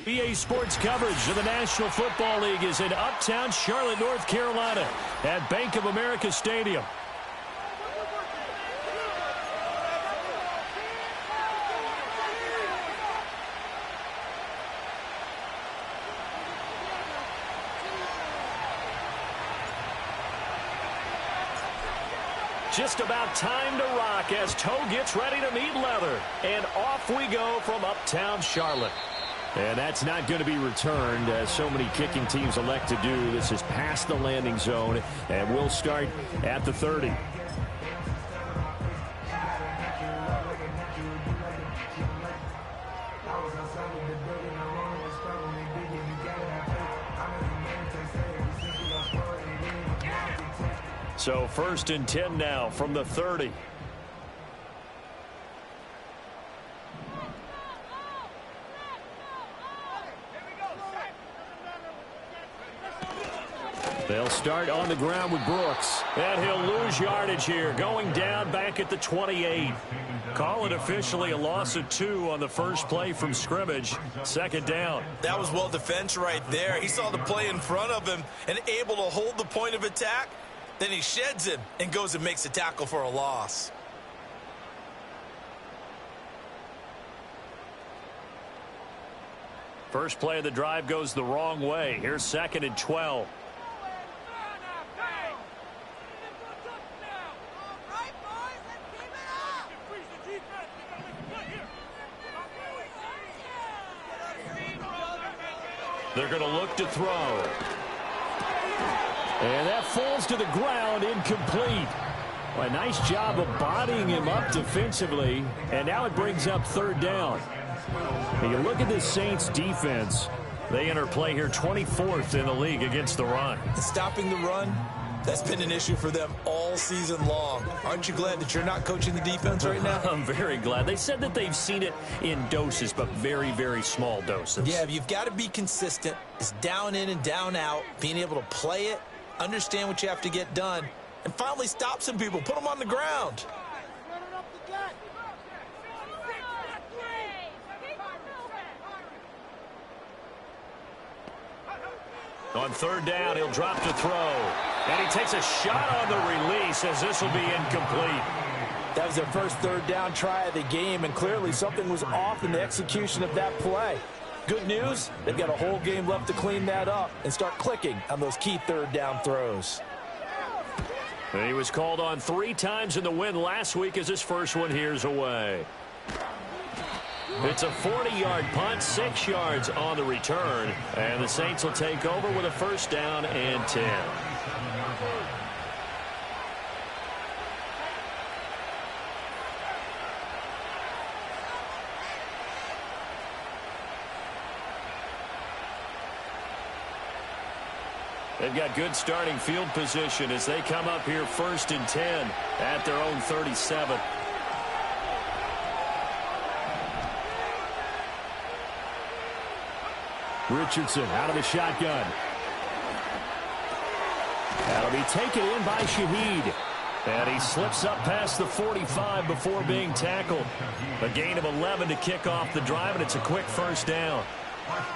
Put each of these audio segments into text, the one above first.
EA Sports coverage of the National Football League is in uptown Charlotte, North Carolina at Bank of America Stadium. Just about time to rock as toe gets ready to meet leather. And off we go from uptown Charlotte. And that's not going to be returned, as so many kicking teams elect to do. This is past the landing zone, and we'll start at the 30. So 1st and 10 now from the 30. They'll start on the ground with Brooks. And he'll lose yardage here, going down back at the 28. Call it officially a loss of 2 on the first play from scrimmage. 2nd down. That was well defense right there. He saw the play in front of him and able to hold the point of attack. Then he sheds him and goes and makes a tackle for a loss. First play of the drive goes the wrong way. Here's 2nd and 12. They're going to look to throw. And that falls to the ground, incomplete. Well, a nice job of bodying him up defensively. And now it brings up 3rd down. And you look at this Saints defense. They enter play here 24th in the league against the run. Stopping the run, that's been an issue for them all season long. Aren't you glad that you're not coaching the defense right now? I'm very glad. They said that they've seen it in doses, but very, very small doses. Yeah, you've got to be consistent. It's down in and down out, being able to play it, understand what you have to get done, and finally stop some people, put them on the ground. On 3rd down, he'll drop to throw. And he takes a shot on the release as this will be incomplete. That was their first 3rd down try of the game, and clearly something was off in the execution of that play. Good news, they've got a whole game left to clean that up and start clicking on those key 3rd down throws. And he was called on 3 times in the win last week as his first one here's away. It's a 40-yard punt, 6 yards on the return. And the Saints will take over with a 1st down and 10. They've got good starting field position as they come up here 1st and 10 at their own 37. Richardson out of the shotgun. That'll be taken in by Shaheed. And he slips up past the 45 before being tackled. A gain of 11 to kick off the drive, and it's a quick 1st down.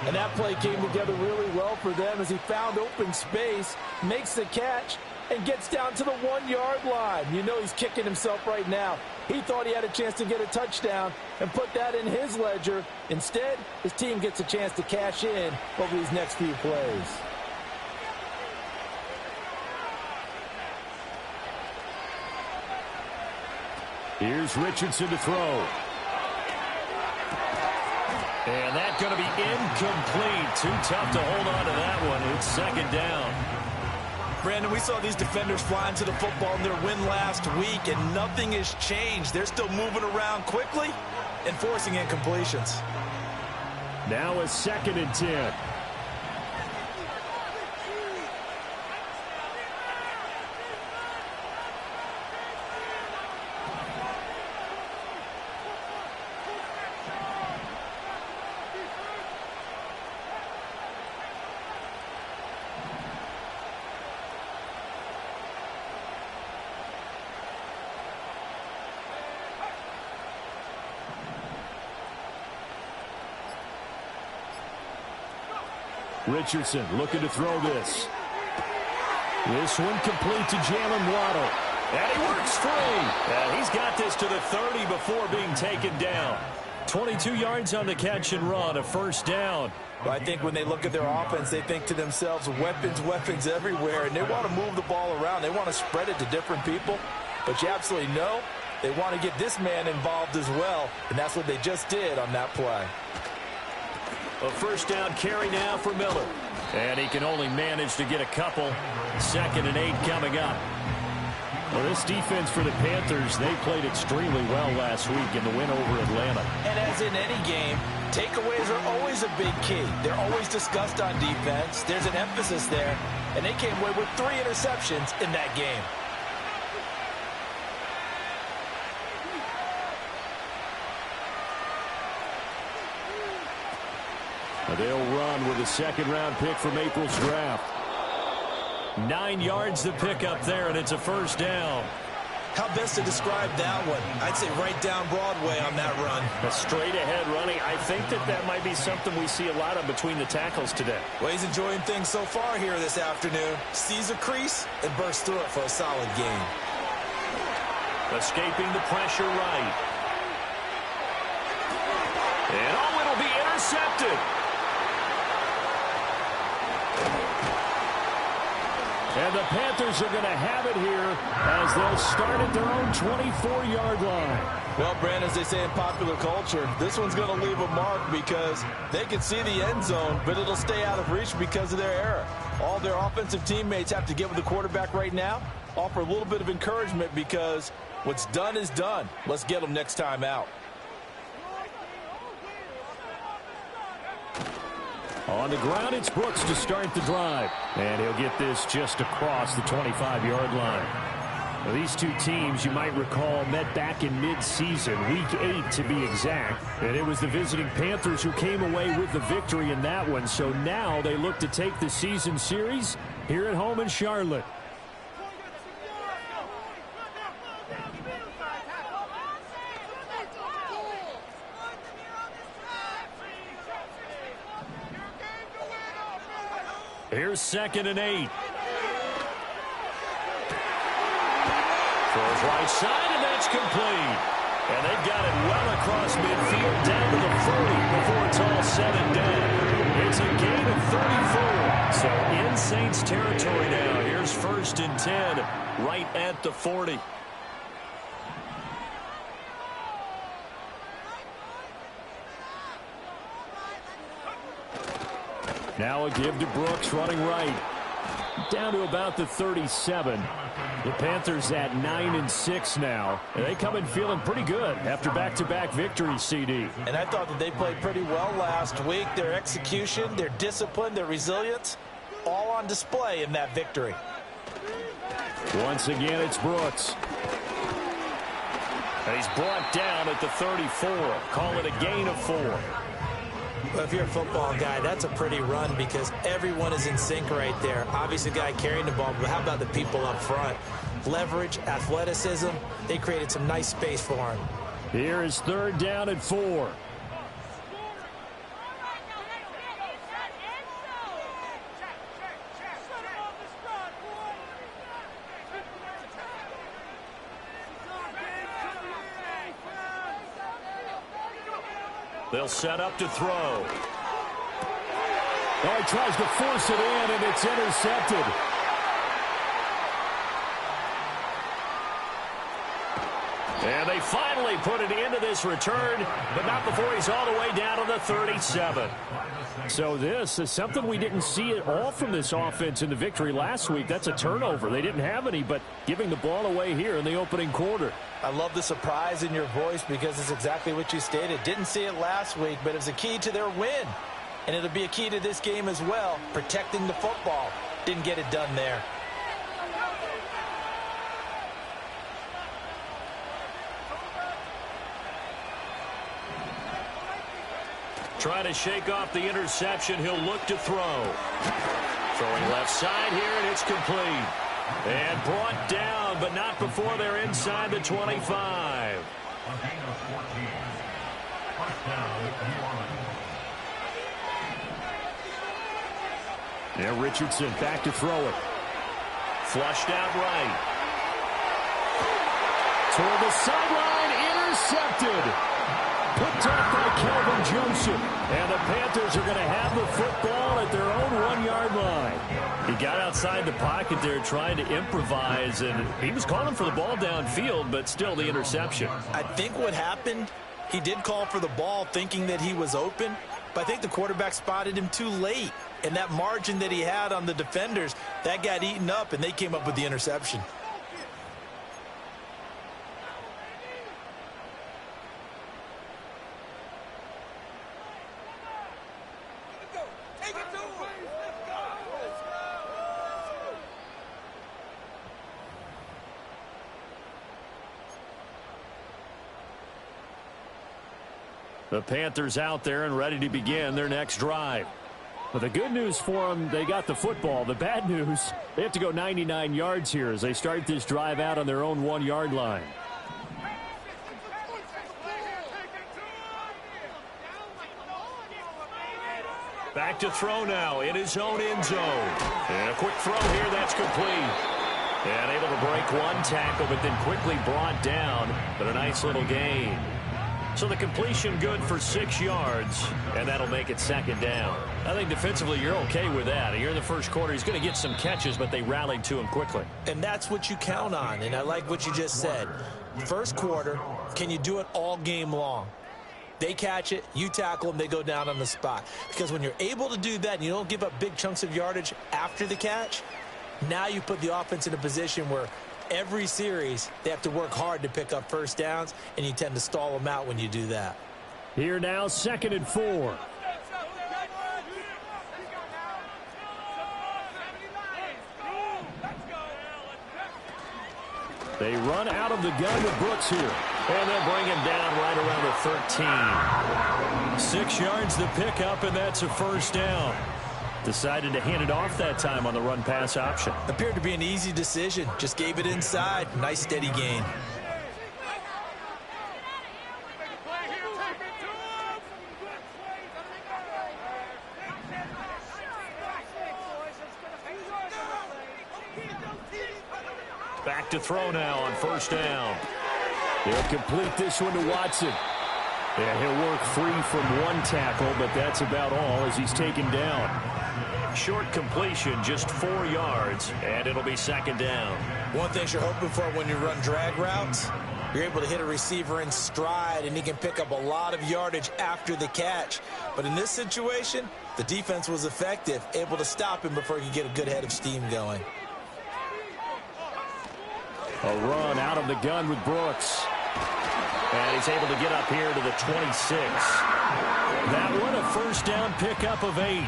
And that play came together really well for them as he found open space, makes the catch, and gets down to the 1-yard line. You know he's kicking himself right now. He thought he had a chance to get a touchdown and put that in his ledger. Instead, his team gets a chance to cash in over these next few plays. Here's Richardson to throw. And that's going to be incomplete. Too tough to hold on to that one. It's 2nd down. Brandon, we saw these defenders flying to the football in their win last week, and nothing has changed. They're still moving around quickly and forcing incompletions. Now a 2nd and 10. Richardson looking to throw this. This one complete to Jalen Waddle. And he works free. And he's got this to the 30 before being taken down. 22 yards on the catch and run, a first down. Well, I think when they look at their offense, they think to themselves, weapons, weapons everywhere. And they want to move the ball around. They want to spread it to different people. But you absolutely know they want to get this man involved as well. And that's what they just did on that play. A first down carry now for Miller. And he can only manage to get a couple. 2nd and 8 coming up. Well, this defense for the Panthers, they played extremely well last week in the win over Atlanta. And as in any game, takeaways are always a big key. They're always discussed on defense. There's an emphasis there. And they came away with 3 interceptions in that game. They'll run with a 2nd-round pick from April's draft. 9 yards to pick up there, and it's a first down. How best to describe that one? I'd say right down Broadway on that run. A straight-ahead running. I think that might be something we see a lot of between the tackles today. Well, he's enjoying things so far here this afternoon. Sees a crease and bursts through it for a solid gain. Escaping the pressure right. And it'll be intercepted. And the Panthers are going to have it here as they'll start at their own 24-yard line. Well, Brand, as they say in popular culture, this one's going to leave a mark because they can see the end zone, but it'll stay out of reach because of their error. All their offensive teammates have to get with the quarterback right now, offer a little bit of encouragement because what's done is done. Let's get them next time out. On the ground, it's Brooks to start the drive. And he'll get this just across the 25-yard line. Now, these two teams, you might recall, met back in mid-season, Week 8 to be exact. And it was the visiting Panthers who came away with the victory in that one. So now they look to take the season series here at home in Charlotte. Here's 2nd and 8. Throws right side, and that's complete. And they've got it well across midfield down to the 40 before it's all said and done. It's a gain of 34. So in Saints territory now. Here's 1st and 10 right at the 40. Now a give to Brooks running right. Down to about the 37. The Panthers at 9-6 now. And they come in feeling pretty good after back-to-back victories, CD. And I thought that they played pretty well last week. Their execution, their discipline, their resilience, all on display in that victory. Once again, it's Brooks. And he's brought down at the 34. Call it a gain of 4. Well, if you're a football guy, that's a pretty run because everyone is in sync right there. Obviously, the guy carrying the ball, but how about the people up front? Leverage, athleticism, they created some nice space for him. Here is 3rd down and 4. They'll set up to throw. Oh, he tries to force it in, and it's intercepted. And they finally put it into this return, but not before he's all the way down to the 37. So this is something we didn't see at all from this offense in the victory last week. That's a turnover. They didn't have any, but giving the ball away here in the opening quarter. I love the surprise in your voice because it's exactly what you stated. Didn't see it last week, but it was a key to their win. And it'll be a key to this game as well, protecting the football. Didn't get it done there. Trying to shake off the interception. He'll look to throw. Throwing left side here, and it's complete. And brought down, but not before they're inside the 25. And Richardson back to throw it. Flushed out right. Toward the sideline, intercepted. Picked off by Kelvin Joseph. And the Panthers are going to have the football at their own 1-yard line. He got outside the pocket there trying to improvise, and he was calling for the ball downfield, but still the interception. I think what happened, he did call for the ball thinking that he was open, but I think the quarterback spotted him too late. And that margin that he had on the defenders, that got eaten up, and they came up with the interception. The Panthers out there and ready to begin their next drive. But the good news for them, they got the football. The bad news, they have to go 99 yards here as they start this drive out on their own 1-yard line. Back to throw now in his own end zone. And a quick throw here, that's complete. And able to break one tackle, but then quickly brought down. But a nice little gain. So the completion good for 6 yards, and that'll make it second down. I think defensively you're okay with that. You're in the first quarter. He's going to get some catches, but they rallied to him quickly. And that's what you count on, and I like what you just said. First quarter, can you do it all game long? They catch it, you tackle them, they go down on the spot. Because when you're able to do that and you don't give up big chunks of yardage after the catch, now you put the offense in a position where every series, they have to work hard to pick up first downs, and you tend to stall them out when you do that. Here now, 2nd and 4. They run out of the gun with Brooks here. And they'll bring him down right around the 13. 6 yards the pickup, and that's a first down. Decided to hand it off that time on the run-pass option. Appeared to be an easy decision. Just gave it inside. Nice, steady gain. Back to throw now on first down. They'll complete this one to Watson. And he'll work free from one tackle, but that's about all as he's taken down. Short completion, just 4 yards, and it'll be second down. One thing you're hoping for when you run drag routes, you're able to hit a receiver in stride, and he can pick up a lot of yardage after the catch. But in this situation, the defense was effective, able to stop him before he could get a good head of steam going. A run out of the gun with Brooks. And he's able to get up here to the 26. That one a first down pickup of 8.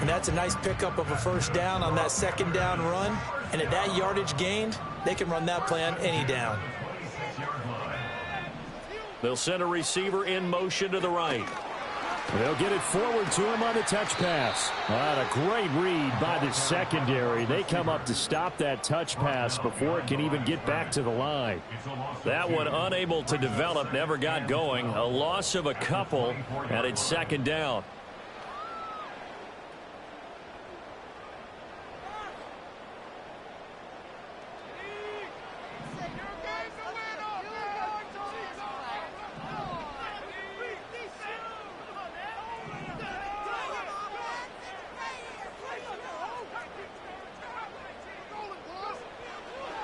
And that's a nice pickup of a first down on that second down run. And at that yardage gained, they can run that play on any down. They'll send a receiver in motion to the right. They'll get it forward to him on the touch pass. A great read by the secondary. They come up to stop that touch pass before it can even get back to the line. That one unable to develop, never got going. A loss of a couple, and it's second down.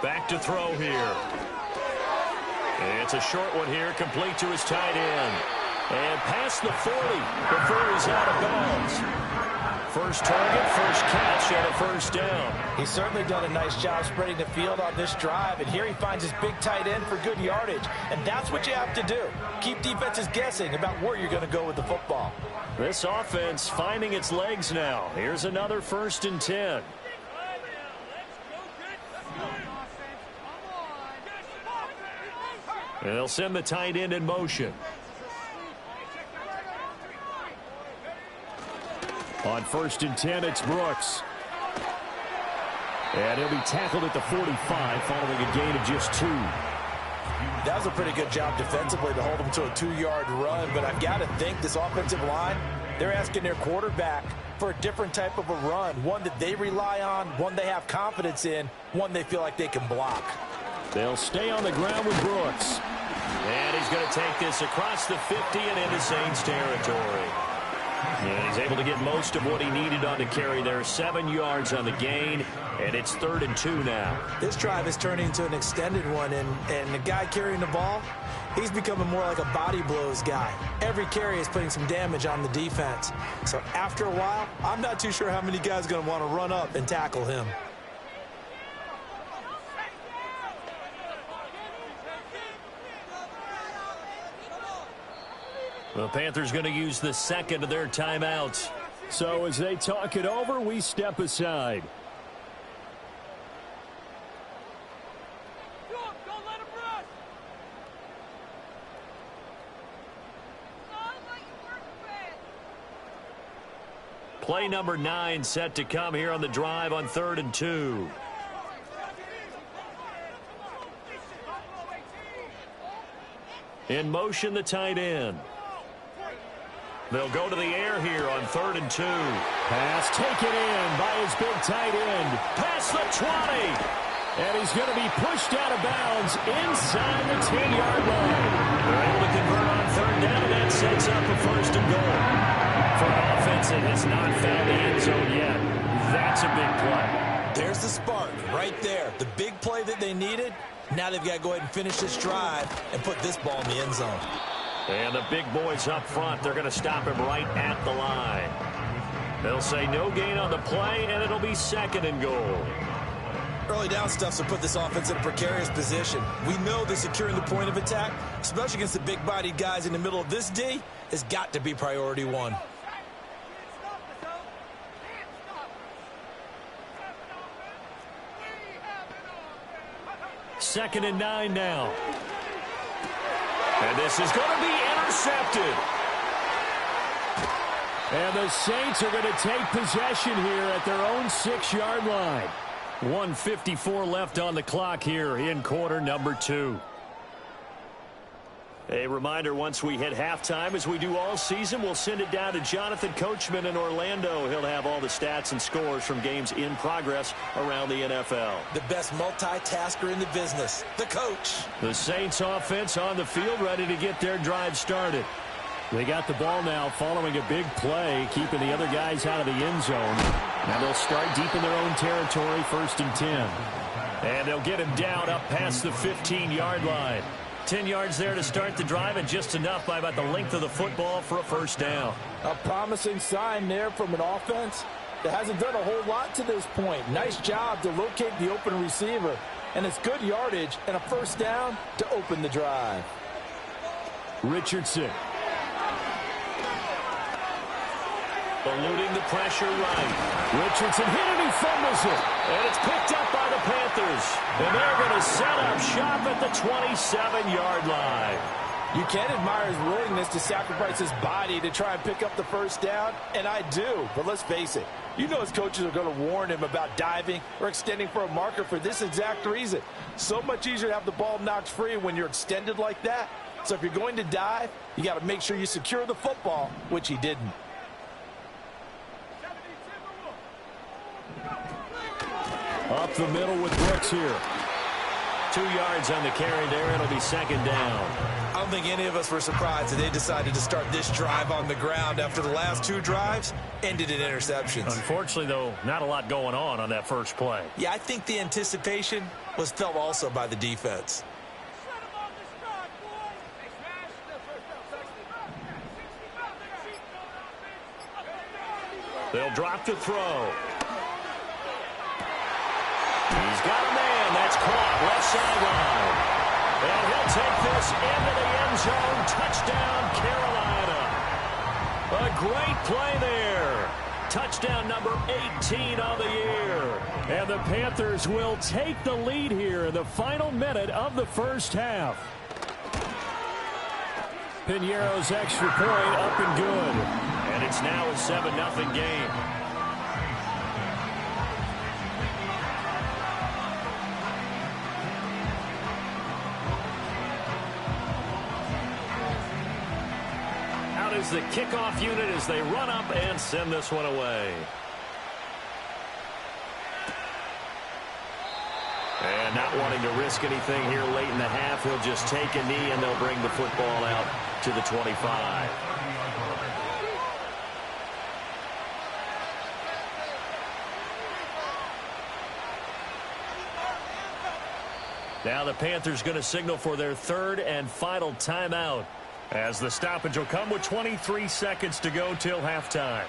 Back to throw here. It's a short one here, complete to his tight end. And past the 40 before he's out of bounds. First target, first catch, and a first down. He's certainly done a nice job spreading the field on this drive, and here he finds his big tight end for good yardage. And that's what you have to do. Keep defenses guessing about where you're going to go with the football. This offense finding its legs now. Here's another 1st and 10. And they'll send the tight end in motion. On 1st and 10, it's Brooks. And he'll be tackled at the 45 following a gain of just 2. That was a pretty good job defensively to hold him to a 2-yard run, but I've got to think this offensive line, they're asking their quarterback for a different type of a run, one that they rely on, one they have confidence in, one they feel like they can block. They'll stay on the ground with Brooks. And he's going to take this across the 50 and into Saints territory. And he's able to get most of what he needed on the carry there. 7 yards on the gain, and it's 3rd and 2 now. This drive is turning into an extended one, and the guy carrying the ball, he's becoming more like a body blows guy. Every carry is putting some damage on the defense. So after a while, I'm not too sure how many guys are going to want to run up and tackle him. The Panthers going to use the second of their timeouts. So as they talk it over, we step aside. Don't let him rush. Play number 9 set to come here on the drive on 3rd and 2. In motion, the tight end. They'll go to the air here on 3rd and 2. Pass taken in by his big tight end. Past the 20. And he's going to be pushed out of bounds inside the 10-yard line. They're able to convert on 3rd down, and that sets up a 1st and goal. For an offense that has not found the end zone yet, that's a big play. There's the spark right there. The big play that they needed. Now they've got to go ahead and finish this drive and put this ball in the end zone. And the big boys up front, they're going to stop him right at the line. They'll say no gain on the play, and it'll be 2nd and goal. Early down stuff to put this offense in a precarious position. We know that securing the point of attack, especially against the big-bodied guys in the middle of this D, has got to be priority 1. 2nd and 9 now. And this is going to be intercepted. And the Saints are going to take possession here at their own 6-yard line. 1:54 left on the clock here in quarter number 2. A reminder, once we hit halftime, as we do all season, we'll send it down to Jonathan Coachman in Orlando. He'll have all the stats and scores from games in progress around the NFL. The best multitasker in the business, the coach. The Saints offense on the field, ready to get their drive started. They got the ball now following a big play, keeping the other guys out of the end zone. Now they'll start deep in their own territory, 1st and 10. And they'll get him down up past the 15-yard line. 10 yards there to start the drive, and just enough by about the length of the football for a 1st down. A promising sign there from an offense that hasn't done a whole lot to this point. Nice job to locate the open receiver, and it's good yardage and a 1st down to open the drive. Richardson. Eluding the pressure right. Richardson hit it, he fumbles it. And it's picked up by the Panthers. And they're going to set up shop at the 27-yard line. You can admire his willingness to sacrifice his body to try and pick up the 1st down, and I do. But let's face it, you know his coaches are going to warn him about diving or extending for a marker for this exact reason. So much easier to have the ball knocked free when you're extended like that. So if you're going to dive, you got to make sure you secure the football, which he didn't. Up the middle with Brooks here. 2 yards on the carry there. It'll be 2nd down. I don't think any of us were surprised that they decided to start this drive on the ground after the last 2 drives ended in interceptions. Unfortunately, though, not a lot going on that first play. Yeah, I think the anticipation was felt also by the defense. They'll drop the throw. He's got a man. That's caught. Left sideline. And he'll take this into the end zone. Touchdown, Carolina. A great play there. Touchdown number 18 on the year. And the Panthers will take the lead here in the final minute of the 1st half. Piñeiro's extra point up and good. And it's now a 7-0 game. Out is the kickoff unit as they run up and send this one away. And not wanting to risk anything here late in the half, he'll just take a knee and they'll bring the football out to the 25. Now the Panthers going to signal for their third and final timeout, as the stoppage will come with 23 seconds to go till halftime.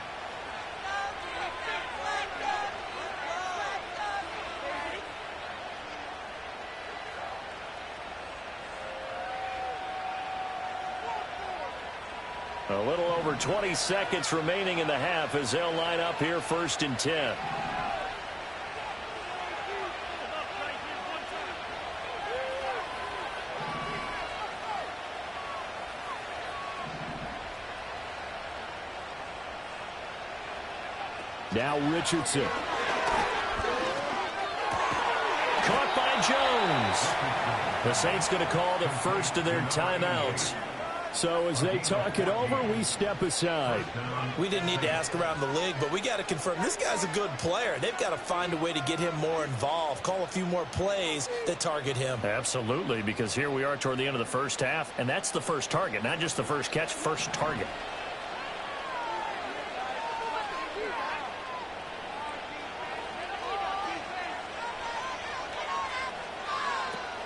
A little over 20 seconds remaining in the half as they'll line up here 1st and 10. Now Richardson. Caught by Jones. The Saints going to call the first of their timeouts. So as they talk it over, we step aside. We didn't need to ask around the league, but we got to confirm this guy's a good player. They've got to find a way to get him more involved, call a few more plays that target him. Absolutely, because here we are toward the end of the first half, and that's the first target, not just the first catch, first target.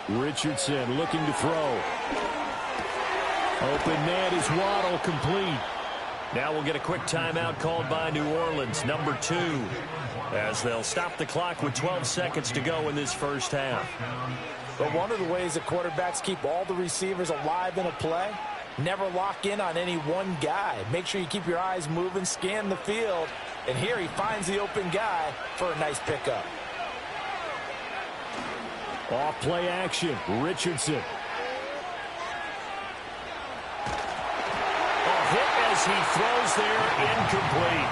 Richardson looking to throw. Open man is Waddle, complete. Now we'll get a quick timeout called by New Orleans, number 2, as they'll stop the clock with 12 seconds to go in this first half. But one of the ways that quarterbacks keep all the receivers alive in a play, never lock in on any one guy. Make sure you keep your eyes moving, scan the field, and here he finds the open guy for a nice pickup. Off play action, Richardson. A hit as he throws there, incomplete.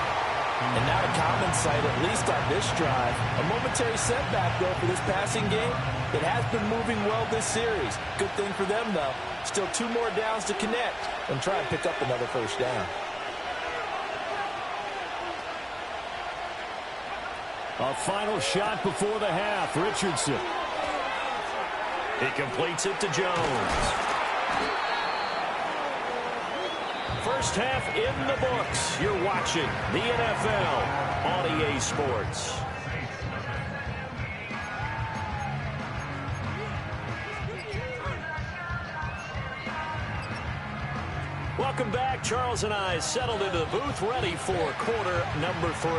And not a common sight, at least on this drive. A momentary setback, though, for this passing game. It has been moving well this series. Good thing for them, though. Still 2 more downs to connect and try and pick up another first down. A final shot before the half, Richardson. He completes it to Jones. First half in the books. You're watching the NFL on EA Sports. Welcome back. Charles and I settled into the booth, ready for quarter number 3.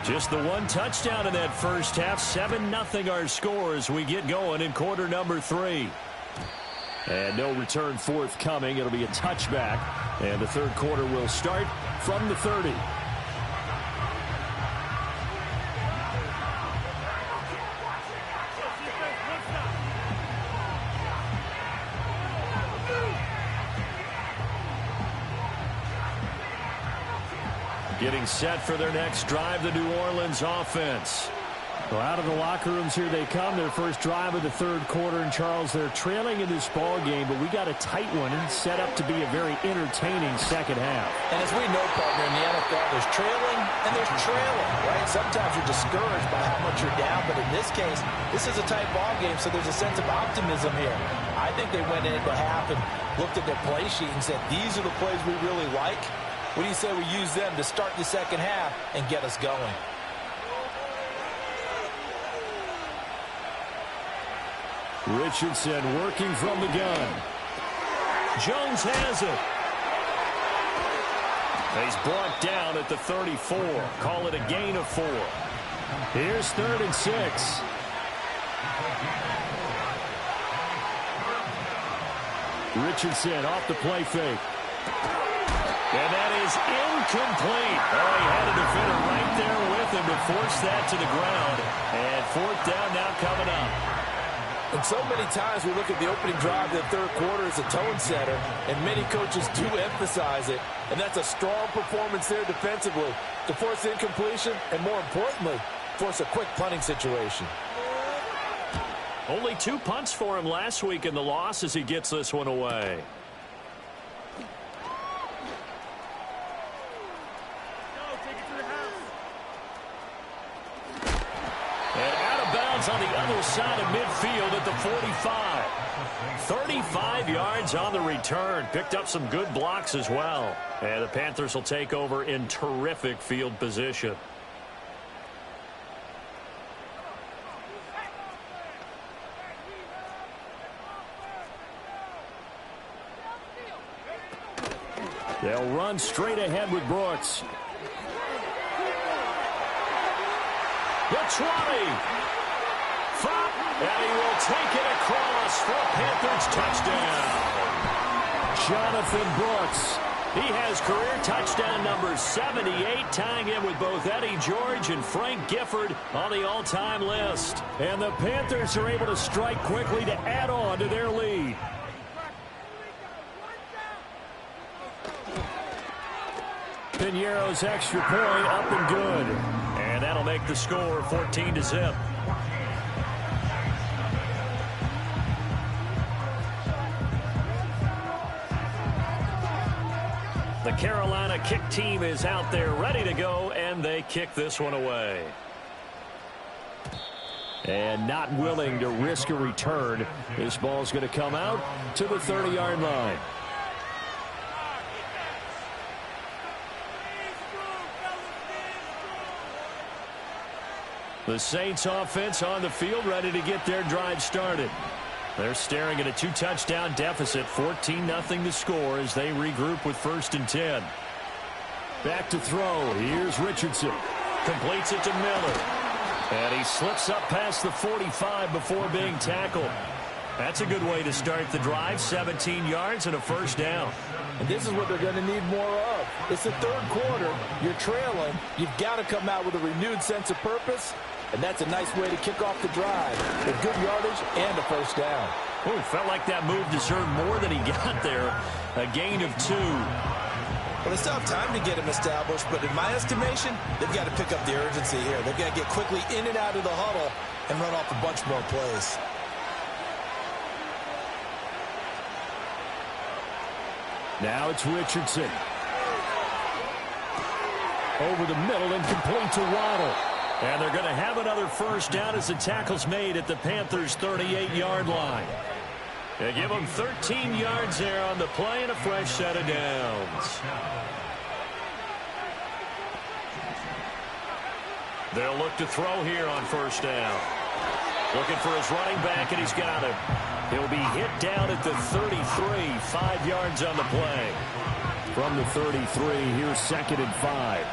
Just the one touchdown in that first half. 7-0 our score as we get going in quarter number 3. And no return forthcoming. It'll be a touchback. And the third quarter will start from the 30. Getting set for their next drive, the New Orleans offense. Well, out of the locker rooms here they come. Their first drive of the third quarter. And, Charles, they're trailing in this ball game, but we got a tight one and set up to be a very entertaining second half. And as we know, partner, in the NFL, there's trailing and there's trailing, right? Sometimes you're discouraged by how much you're down, but in this case, this is a tight ball game, so there's a sense of optimism here. I think they went into half and looked at their play sheet and said, these are the plays we really like. What do you say we use them to start the second half and get us going? Richardson working from the gun. Jones has it. He's brought down at the 34. Call it a gain of 4. Here's 3rd and 6. Richardson off the play fake. And that is incomplete. Oh, he had a defender right there with him to force that to the ground. And 4th down now coming up. And so many times we look at the opening drive of the third quarter as a tone setter, and many coaches do emphasize it. And that's a strong performance there defensively to force incompletion and, more importantly, force a quick punting situation. Only 2 punts for him last week in the loss as he gets this one away. And out of bounds on the other side of midfield at the 45. 35 yards on the return. Picked up some good blocks as well. And the Panthers will take over in terrific field position. They'll run straight ahead with Brooks. The 20. And he will take it across for a Panthers touchdown. Jonathan Brooks. He has career touchdown number 78, tying him with both Eddie George and Frank Gifford on the all-time list. And the Panthers are able to strike quickly to add on to their lead. Piñeiro's extra point up and good. And that'll make the score 14-0. The Carolina kick team is out there ready to go, and they kick this one away. And not willing to risk a return. This ball's going to come out to the 30-yard line. The Saints offense on the field, ready to get their drive started. They're staring at a 2-touchdown deficit, 14-0 to score as they regroup with 1st and 10. Back to throw. Here's Richardson. Completes it to Miller. And he slips up past the 45 before being tackled. That's a good way to start the drive, 17 yards and a 1st down. And this is what they're going to need more of. It's the third quarter. You're trailing. You've got to come out with a renewed sense of purpose. And that's a nice way to kick off the drive with good yardage and a 1st down. Oh, felt like that move deserved more than he got there. A gain of 2. Well, they still have time to get him established, but in my estimation, they've got to pick up the urgency here. They've got to get quickly in and out of the huddle and run off a bunch more plays. Now it's Richardson. Over the middle and complete to Waddle. And they're going to have another 1st down as the tackle's made at the Panthers' 38-yard line. They give them 13 yards there on the play and a fresh set of downs. They'll look to throw here on 1st down. Looking for his running back, and he's got him. He'll be hit down at the 33, 5 yards on the play. From the 33, here's 2nd and 5.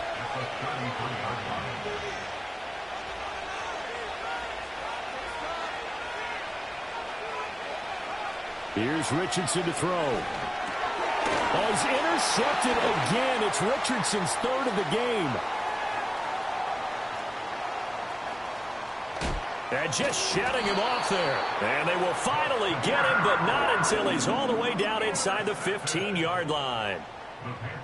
Here's Richardson to throw. Oh, he's intercepted again. It's Richardson's 3rd of the game. And just shutting him off there. And they will finally get him, but not until he's all the way down inside the 15-yard line.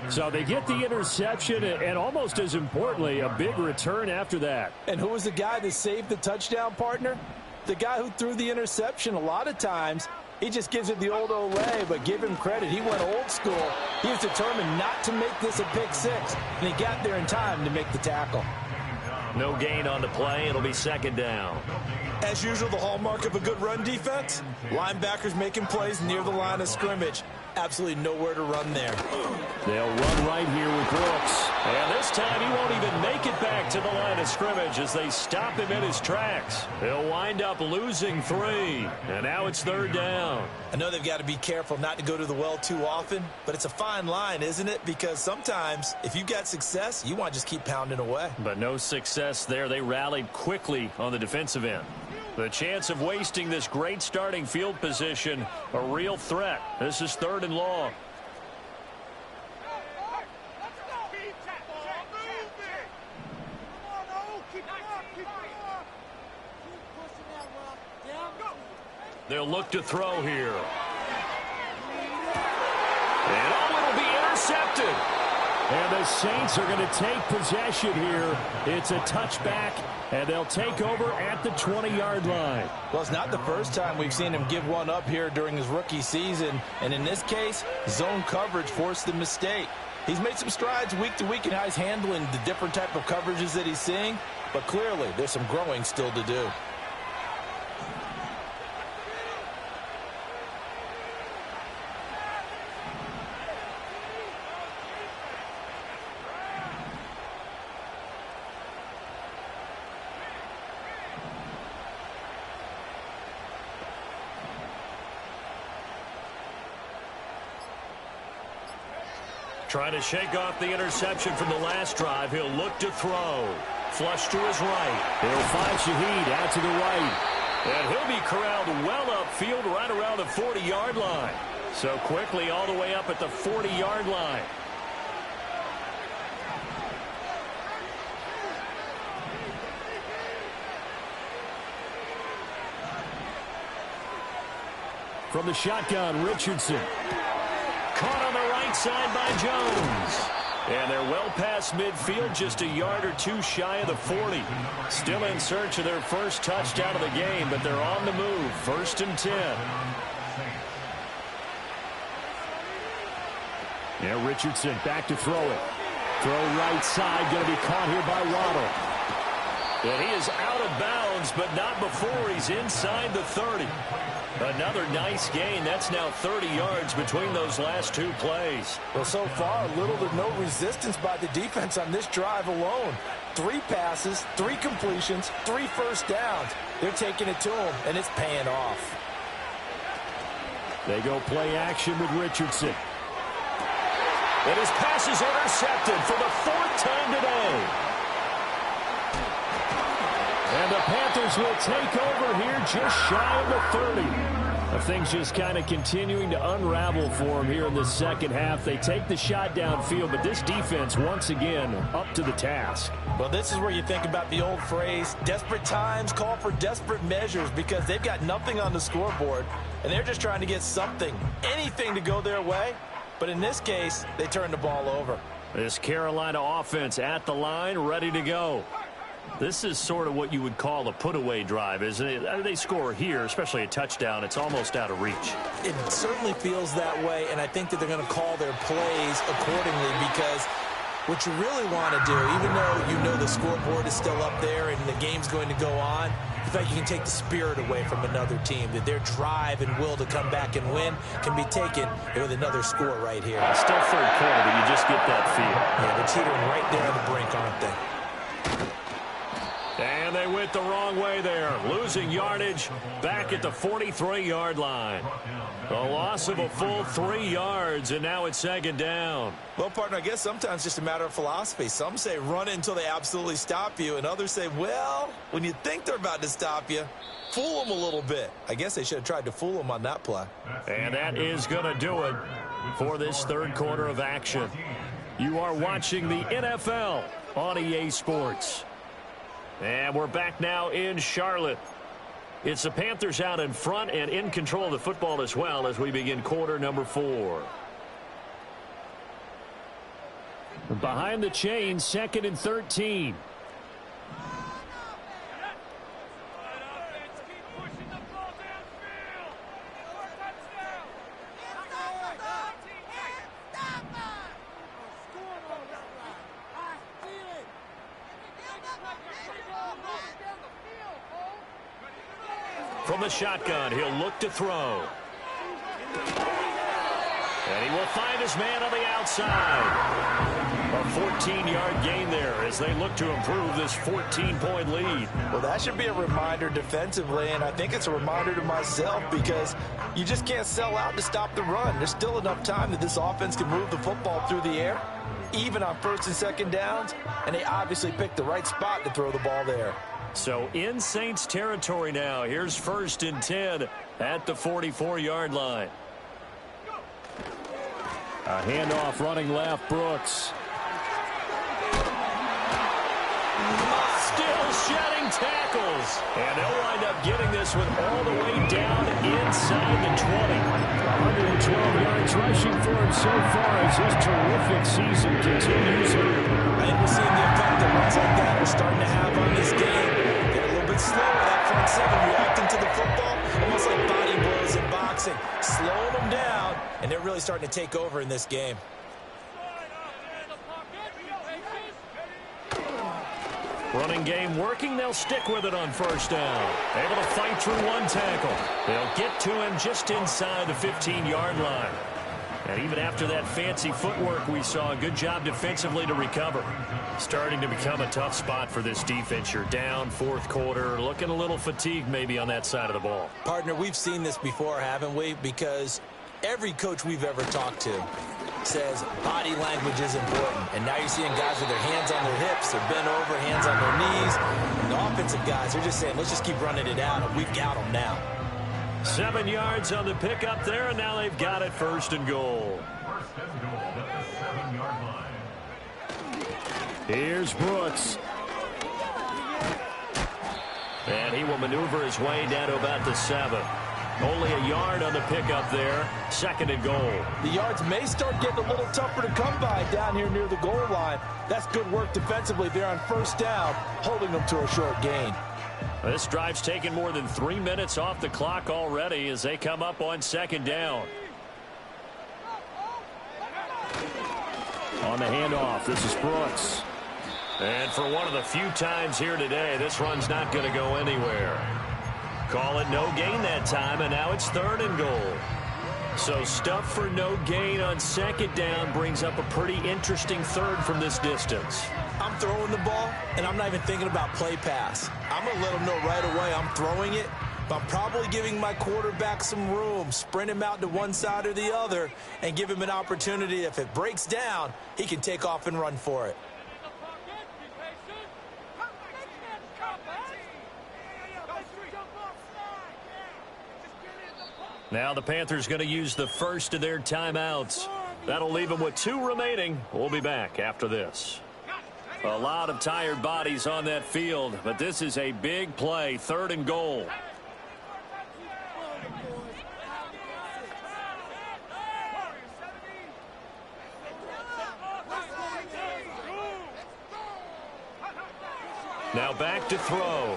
So they get the interception, and almost as importantly, a big return after that. And who was the guy that saved the touchdown, partner? The guy who threw the interception. A lot of times, he just gives it the old Olay, but give him credit. He went old school. He was determined not to make this a pick 6, and he got there in time to make the tackle. No gain on the play. It'll be 2nd down. As usual, the hallmark of a good run defense, linebackers making plays near the line of scrimmage. Absolutely nowhere to run there. They'll run right here with Brooks. And this time he won't even make it back to the line of scrimmage as they stop him in his tracks. He'll wind up losing 3. And now it's 3rd down. I know they've got to be careful not to go to the well too often, but it's a fine line, isn't it? Because sometimes if you've got success, you want to just keep pounding away. But no success there. They rallied quickly on the defensive end. The chance of wasting this great starting field position, a real threat. This is 3rd and long. They'll look to throw here. And it'll be intercepted. And the Saints are going to take possession here. It's a touchback, and they'll take over at the 20-yard line. Well, it's not the first time we've seen him give one up here during his rookie season. And in this case, zone coverage forced the mistake. He's made some strides week to week in how he's handling the different type of coverages that he's seeing. But clearly, there's some growing still to do. Trying to shake off the interception from the last drive. He'll look to throw. Flush to his right. He'll find Shaheed out to the right. And he'll be corralled well upfield right around the 40-yard line. So quickly all the way up at the 40-yard line. From the shotgun, Richardson. Caught on the right side by Jones. And they're well past midfield, just a yard or two shy of the 40. Still in search of their first touchdown of the game, but they're on the move. 1st and 10. Yeah, Richardson back to throw it. Throw right side, going to be caught here by Waddle. And he is out of bounds, but not before he's inside the 30. Another nice gain. That's now 30 yards between those last two plays. Well, so far, little to no resistance by the defense on this drive alone. 3 passes, 3 completions, 3 first downs. They're taking it to him, and it's paying off. They go play action with Richardson. And his pass is intercepted for the 4th time today. And the Panthers will take over here just shy of the 30. Things just kind of continuing to unravel for them here in the second half. They take the shot downfield, but this defense, once again, up to the task. Well, this is where you think about the old phrase, desperate times call for desperate measures, because they've got nothing on the scoreboard, and they're just trying to get something, anything to go their way. But in this case, they turn the ball over. This Carolina offense at the line, ready to go. This is sort of what you would call a put-away drive, isn't it? They score here, especially a touchdown. It's almost out of reach. It certainly feels that way, and I think that they're going to call their plays accordingly, because what you really want to do, even though you know the scoreboard is still up there and the game's going to go on, you feel like you can take the spirit away from another team, that their drive and will to come back and win can be taken with another score right here. Still third quarter, but you just get that feel. Yeah, they're teetering right there on the brink, aren't they? And they went the wrong way there, losing yardage back at the 43-yard line. A loss of a full 3 yards, and now it's 2nd down. Well, partner, I guess sometimes it's just a matter of philosophy. Some say run it until they absolutely stop you, and others say, well, when you think they're about to stop you, fool them a little bit. I guess they should have tried to fool them on that play. And that is going to do it for this third quarter of action. You are watching the NFL on EA Sports. And we're back now in Charlotte. It's the Panthers out in front and in control of the football as well as we begin quarter number 4. Behind the chain, 2nd and 13. From the shotgun, he'll look to throw. And he will find his man on the outside. A 14-yard gain there as they look to improve this 14-point lead. Well, that should be a reminder defensively, and I think it's a reminder to myself, because you just can't sell out to stop the run. There's still enough time that this offense can move the football through the air, even on 1st and 2nd downs, and they obviously picked the right spot to throw the ball there. So in Saints territory now. Here's 1st and 10 at the 44-yard line. A handoff running left, Brooks. Still shedding tackles. And they'll wind up getting this one all the way down inside the 20. 112 yards rushing for him so far as his terrific season continues. I think we're seeing the effect that runs like that are starting to have on this game. They're a little bit slower, that front seven, reacting to the football, almost like body blows in boxing, slowing them down, and they're really starting to take over in this game. Running game working. They'll stick with it on first down. Able to fight through one tackle. They'll get to him just inside the 15-yard line. And even after that fancy footwork we saw, a good job defensively to recover. Starting to become a tough spot for this defense. You're down fourth quarter, looking a little fatigued maybe on that side of the ball. Partner, we've seen this before, haven't we? Because every coach we've ever talked to says body language is important. And now you're seeing guys with their hands on their hips, they're bent over, hands on their knees. And the offensive guys are just saying, let's just keep running it out, and we've got them now. 7 yards on the pickup there, and now they've got it first and goal. Here's Brooks. And he will maneuver his way down to about the 7. Only a yard on the pickup there. Second and goal. The yards may start getting a little tougher to come by down here near the goal line. That's good work defensively there on first down, holding them to a short gain. This drive's taken more than 3 minutes off the clock already as they come up on second down. On the handoff, this is Brooks. And for one of the few times here today, this run's not going to go anywhere. Call it no gain that time, and now it's third and goal. So stuff for no gain on second down brings up a pretty interesting third from this distance. I'm throwing the ball, and I'm not even thinking about play pass. I'm going to let them know right away I'm throwing it, but I'm probably giving my quarterback some room, sprint him out to one side or the other, and give him an opportunity. If it breaks down, he can take off and run for it. Now the Panthers going to use the first of their timeouts. That'll leave them with 2 remaining. We'll be back after this. A lot of tired bodies on that field, but this is a big play, third and goal. Now back to throw.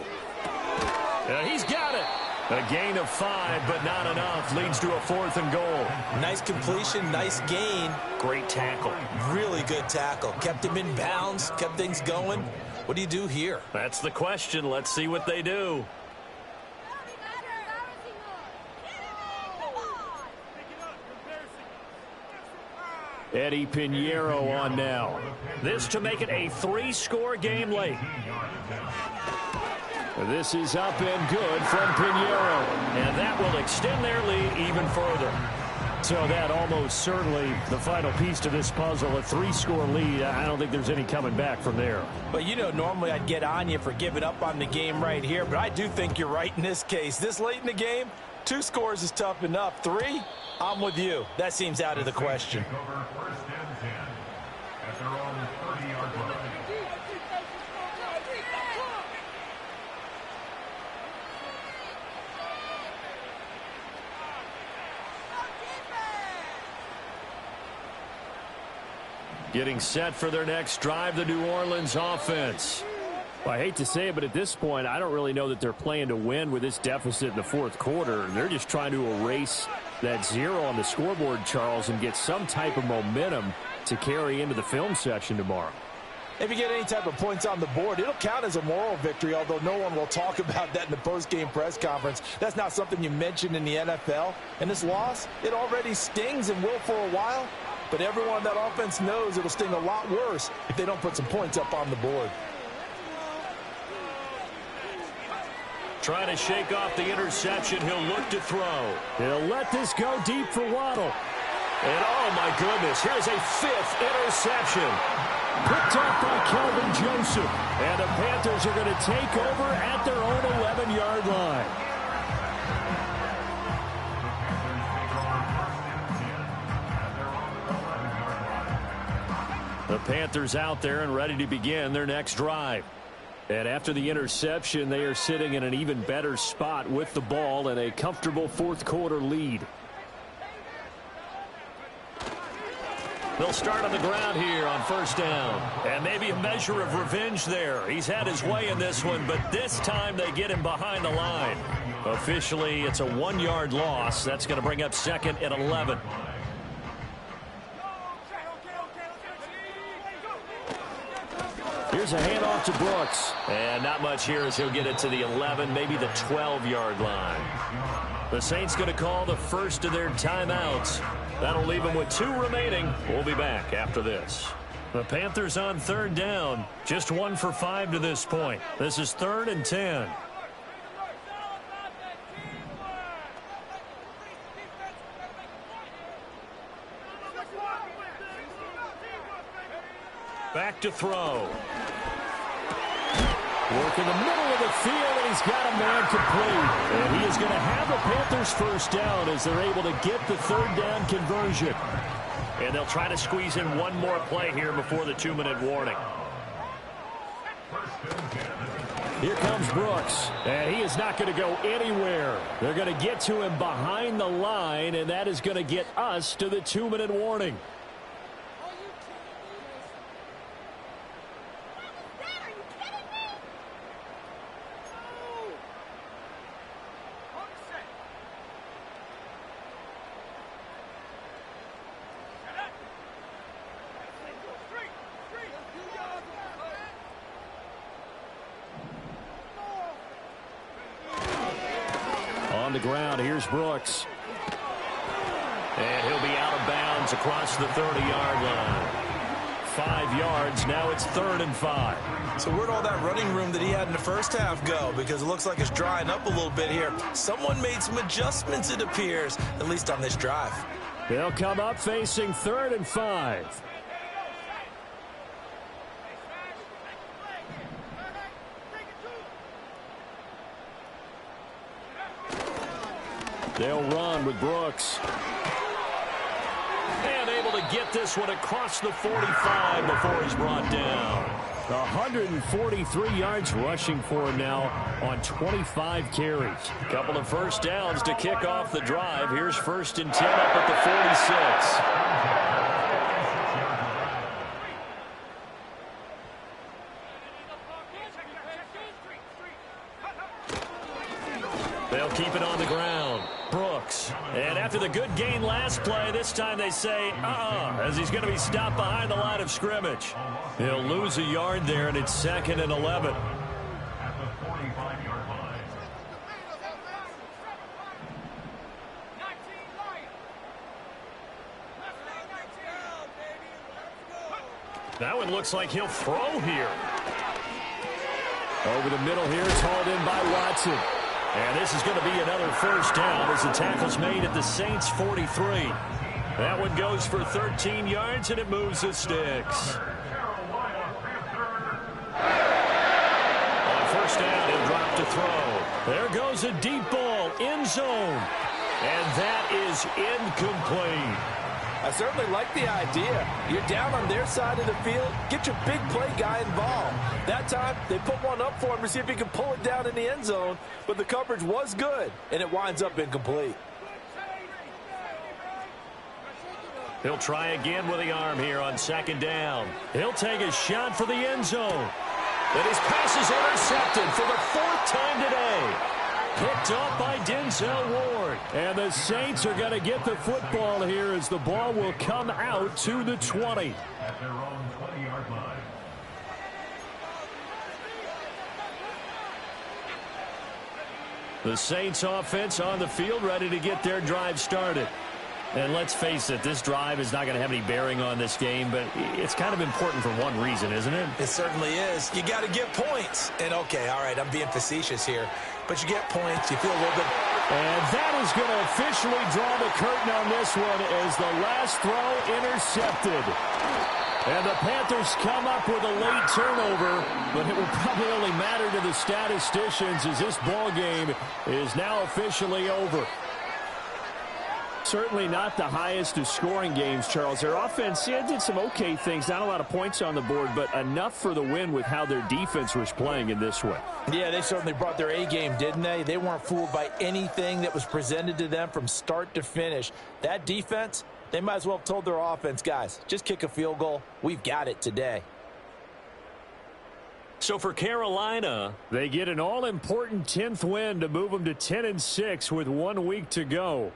He's got it. A gain of 5, but not enough. Leads to a fourth and goal. Nice completion, nice gain. Great tackle. Really good tackle. Kept him in bounds, kept things going. What do you do here? That's the question. Let's see what they do. Eddie Pinheiro on now. This to make it a 3-score game late. This is up and good from Pinheiro. And that will extend their lead even further. So that almost certainly the final piece to this puzzle, a 3-score lead. I don't think there's any coming back from there. But, you know, normally I'd get on you for giving up on the game right here. But I do think you're right in this case. This late in the game, 2 scores is tough enough. 3, I'm with you. That seems out of the question. Getting set for their next drive, the New Orleans offense. Well, I hate to say it, but at this point, I don't really know that they're playing to win with this deficit in the fourth quarter. They're just trying to erase that 0 on the scoreboard, Charles, and get some type of momentum to carry into the film section tomorrow. If you get any type of points on the board, it'll count as a moral victory, although no one will talk about that in the post-game press conference. That's not something you mentioned in the NFL. And this loss, it already stings and will for a while. But everyone on that offense knows it'll sting a lot worse if they don't put some points up on the board. Trying to shake off the interception. He'll look to throw. He'll let this go deep for Waddle. And oh my goodness, here's a 5th interception. Picked up by Kelvin Joseph. And the Panthers are going to take over at their own 11-yard line. The Panthers out there and ready to begin their next drive. And after the interception, they are sitting in an even better spot with the ball and a comfortable fourth quarter lead. They'll start on the ground here on first down. And maybe a measure of revenge there. He's had his way in this one, but this time they get him behind the line. Officially, it's a 1-yard loss. That's going to bring up second and 11. Here's a handoff to Brooks. And not much here as he'll get it to the 11, maybe the 12-yard line. The Saints going to call the first of their timeouts. That'll leave them with 2 remaining. We'll be back after this. The Panthers on third down. Just 1 for 5 to this point. This is 3rd and 10. Back to throw. Work in the middle of the field, and he's got a man complete. And he is going to have the Panthers first down as they're able to get the third down conversion. And they'll try to squeeze in one more play here before the 2-minute warning. Here comes Brooks, and he is not going to go anywhere. They're going to get to him behind the line, and that is going to get us to the 2-minute warning. On the ground, here's Brooks. And he'll be out of bounds across the 30-yard line. 5 yards, now it's 3rd and 5. So where'd all that running room that he had in the first half go? Because it looks like it's drying up a little bit here. Someone made some adjustments, it appears, at least on this drive. They'll come up facing 3rd and 5. They'll run with Brooks. And able to get this one across the 45 before he's brought down. 143 yards rushing for him now on 25 carries. Couple of first downs to kick off the drive. Here's 1st and 10 up at the 46. They'll keep it on the ground. Brooks. And after the good gain last play, this time they say, as he's going to be stopped behind the line of scrimmage. He'll lose a yard there, and it's 2nd and 11. That one looks like he'll throw here. Over the middle here, it's hauled in by Watson. And this is going to be another first down as the tackle's made at the Saints' 43. That one goes for 13 yards, and it moves the sticks. On first down, he'll drop to throw. There goes a deep ball, end zone. And that is incomplete. I certainly like the idea. You're down on their side of the field. Get your big play guy involved. That time, they put one up for him to see if he can pull it down in the end zone. But the coverage was good, and it winds up incomplete. He'll try again with the arm here on 2nd down. He'll take a shot for the end zone. And his pass is intercepted for the 4th time today. Picked off by Denzel Ward. And the Saints are going to get the football here as the ball will come out to the 20. At their own 20-yard line. The Saints offense on the field ready to get their drive started. And let's face it, this drive is not going to have any bearing on this game, but it's kind of important for one reason, isn't it? It certainly is. You got to get points. And, okay, all right, I'm being facetious here. But you get points, you feel a little bit. And that is going to officially draw the curtain on this one as the last throw intercepted. And the Panthers come up with a late turnover, but it will probably only matter to the statisticians as this ball game is now officially over. Certainly not the highest of scoring games, Charles. Their offense did some okay things. Not a lot of points on the board, but enough for the win with how their defense was playing in this one. Yeah, they certainly brought their A game, didn't they? They weren't fooled by anything that was presented to them from start to finish. That defense, they might as well have told their offense, guys, just kick a field goal. We've got it today. So for Carolina, they get an all-important 10th win to move them to 10-6 with 1 week to go.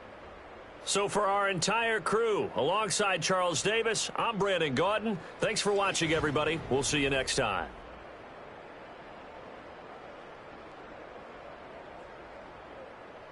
So for our entire crew, alongside Charles Davis, I'm Brandon Gaudin. Thanks for watching, everybody. We'll see you next time.